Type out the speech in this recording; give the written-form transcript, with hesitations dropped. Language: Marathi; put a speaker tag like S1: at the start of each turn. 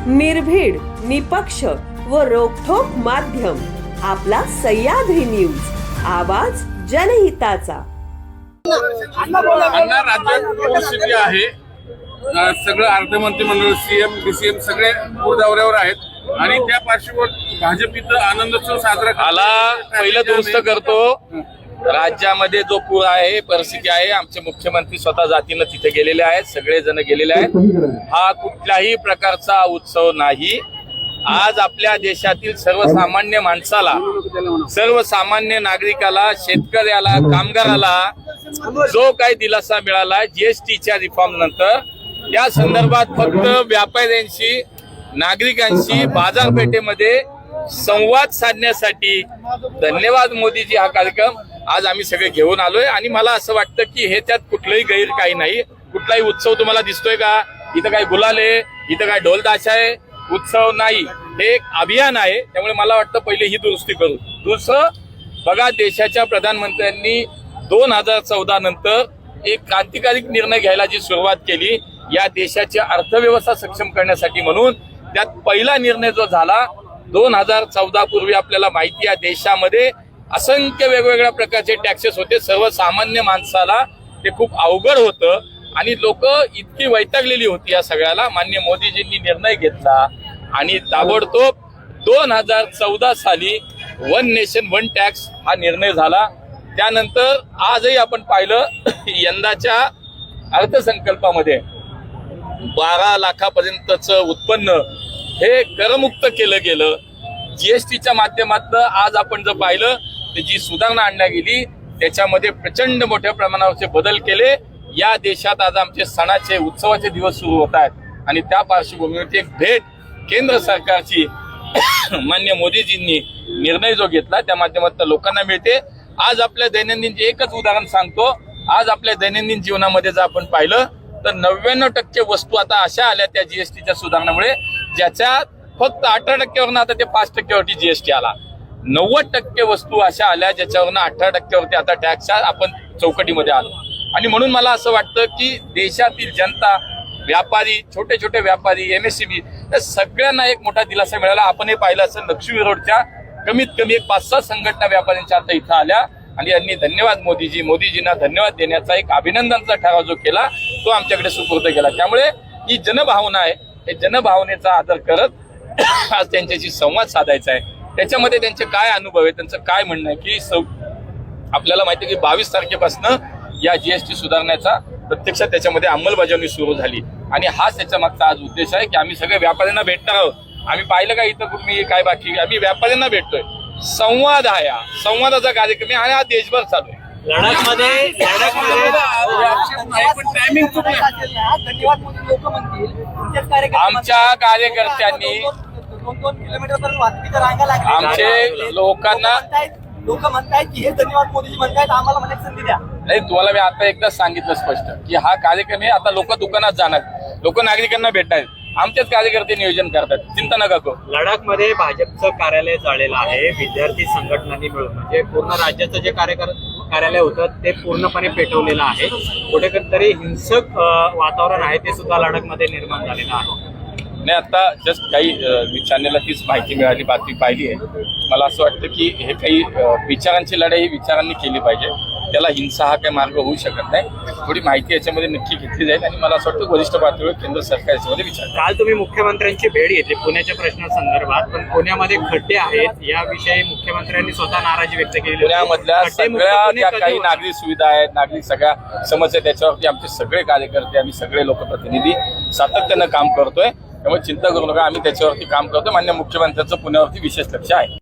S1: निर्भीड, निपक्ष व रोखठोक माध्यम आपला सह्याद्री न्यूज, आवाज जनहिताचा।
S2: राज्यात परिस्थिती आहे, सगळं अर्थमंत्रिमंडळ, सीएम, डीसीएम सगळे पूर दौऱ्यावर आहेत आणि त्या पार्श्वभूमीवर भाजप इथं आनंदोत्सव साजरा
S3: पहिलं दुरुस्त करतो। राज्यामध्ये जो पूर आहे, परिस्थिती आहे, आमचे मुख्यमंत्री स्वतः जातीनं तिथे गेलेले आहेत, सगळे जण गेलेले आहेत। हा कुठल्याही प्रकारचा उत्सव नाही। आज आपल्या देशातील सर्वसामान्य माणसाला, सर्वसामान्य नागरिकाला, शेतकऱ्याला, कामगाराला जो काही दिलासा मिळाला जीएसटीच्या रिफॉर्म नंतर, या संदर्भात फक्त व्यापाऱ्यांशी, नागरिकांशी बाजारपेठेमध्ये संवाद साधण्यासाठी धन्यवाद मोदीजी हा कार्यक्रम आज आम्ही सगळे घेऊन आलोय। आणि मला असं वाटतं की हे त्यात कुठलंही गैर काही नाही। कुठलाही उत्सव तुम्हाला दिसतोय का? इथं काय गुलाल आहे, इथं काय ढोलताशा आहे? उत्सव नाही, हे एक अभियान आहे। त्यामुळे मला वाटतं पहिले ही दुरुस्ती करू। दुसरं बघा, देशाच्या प्रधानमंत्र्यांनी 2014 नंतर एक क्रांतिकारी निर्णय घ्यायला जी सुरुवात केली या देशाची अर्थव्यवस्था सक्षम करण्यासाठी, म्हणून त्यात पहिला निर्णय जो झाला 2014 पूर्वी आपल्याला माहिती आहे देशामध्ये असंख्य वेगवेगळ्या प्रकारचे टॅक्सेस होते। सर्वसामान्य माणसाला ते खूप अवघड होतं आणि लोक इतकी वैतागलेली होती या सगळ्याला। माननीय मोदीजींनी निर्णय घेतला आणि ताबडतोब 2014 साली वन नेशन वन टॅक्स हा निर्णय झाला। त्यानंतर आजही आपण पाहिलं यंदाच्या अर्थसंकल्पामध्ये 12 लाखापर्यंतचं उत्पन्न हे करमुक्त केलं गेलं। जीएसटीच्या माध्यमातून आज आपण जर पाहिलं तर जी सुधारणा आणण्यात गेली त्याच्यामध्ये प्रचंड मोठ्या प्रमाणावरचे बदल केले। या देशात आज आमचे सणाचे, उत्सवाचे दिवस सुरू होत आहेत आणि त्या पार्श्वभूमीवरती एक भेट केंद्र सरकारची माननीय मोदीजींनी निर्णय जो घेतला त्या माध्यमातून लोकांना मिळते। आज आपल्या दैनंदिन एकच उदाहरण सांगतो, आज आपल्या दैनंदिन जीवनामध्ये जर आपण पाहिलं तर 99% वस्तू आता अशा आल्या त्या जीएसटीच्या सुधारणामुळे ज्याच्यात फक्त 18%वरनं आता ते 5%वरती जीएसटी आला। 90% वस्तू अशा आल्या ज्याच्यावरनं 18%वरती आता टॅक्स आपण चौकटीमध्ये आलो। आणि म्हणून मला असं वाटतं की देशातील जनता, व्यापारी, छोटे छोटे व्यापारी, एमएससीबी या सगळ्यांना एक मोठा दिलासा मिळाला। आपण हे पाहिलं असं लक्ष्मी रोडच्या कमीत कमी 5-6 संघटना व्यापाऱ्यांच्या आता इथं आल्या आणि यांनी धन्यवाद मोदीजींना धन्यवाद देण्याचा एक अभिनंदनचा ठराव जो केला तो आमच्याकडे सुपूर्द केला। त्यामुळे ही जनभावना आहे, हे जनभावनेचा आदर करत आज त्यांच्याशी संवाद साधायचा आहे। त्याच्यामध्ये त्यांचे काय अनुभव आहे, त्यांचं काय म्हणणं आहे की आपल्याला माहिती आहे की 22 तारखेपासून या जीएसटी सुधारण्याचा प्रत्यक्षात त्याच्यामध्ये अंमलबजावणी सुरू झाली आणि हाच त्याच्या मागचा आज उद्देश आहे की आम्ही सगळे व्यापाऱ्यांना भेटणार आहोत। आम्ही पाहिलं का इथं कुठे काय बाकी, आम्ही व्यापाऱ्यांना भेटतोय। संवाद आहे, संवादाचा कार्यक्रम आहे आणि हा देशभर चालू आहे। आमच्या कार्यकर्त्यांनी आमचे लोकांना
S4: लोक म्हणतायत की हे धन्यवाद मोदीजी म्हणतायत, आम्हाला मला संधी द्या।
S3: नाही, तुम्हाला मी आता एकदाच सांगितलं स्पष्ट की हा कार्यक्रम आहे। आता लोक दुकानात जाणार, लोक नागरिकांना भेटणार, आमचेच कार्यकर्ते नियोजन करतात, चिंता नका करू।
S5: लडाखमध्ये भाजपचं कार्यालय जाळलेलं आहे, विद्यार्थी संघटनांनी मिळून, म्हणजे पूर्ण राज्याचं जे कार्यालय होतं ते पूर्णपणे पेटवलेलं आहे। कुठेतरी हिंसक वातावरण आहे ते सुद्धा लडाखमध्ये निर्माण झालेलं आहे।
S3: नाही, आता जस्ट काही चॅनलला तीच माहिती मिळाली, बातमी पाहिली आहे। मला असं वाटतं की हे काही विचारांची लढाई ही विचारांनी केली पाहिजे, त्याला हिंसा हा काही मार्ग होऊ शकत नाही। थोडी माहिती याच्यामध्ये नक्की घेतली जाईल आणि मला असं वाटतं वरिष्ठ पातळीवर केंद्र सरकार याच्यामध्ये विचार।
S5: काल तुम्ही मुख्यमंत्र्यांची भेट घेतली पुण्याच्या प्रश्नासंदर्भात, पण पुण्यामध्ये खड्डे आहेत याविषयी मुख्यमंत्र्यांनी स्वतः नाराजी व्यक्त केली।
S3: पुण्यामधल्या सगळ्या ज्या काही नागरिक सुविधा आहेत, नागरिक सगळ्या समस्या, त्याच्यावरती आमचे सगळे कार्यकर्ते, आम्ही सगळे लोकप्रतिनिधी सातत्यानं काम करतोय। त्यामुळे चिंता करू नका, आम्ही त्याच्यावरती काम करतोय। माननीय मुख्यमंत्र्यांचं पुण्यावरती विशेष लक्ष आहे।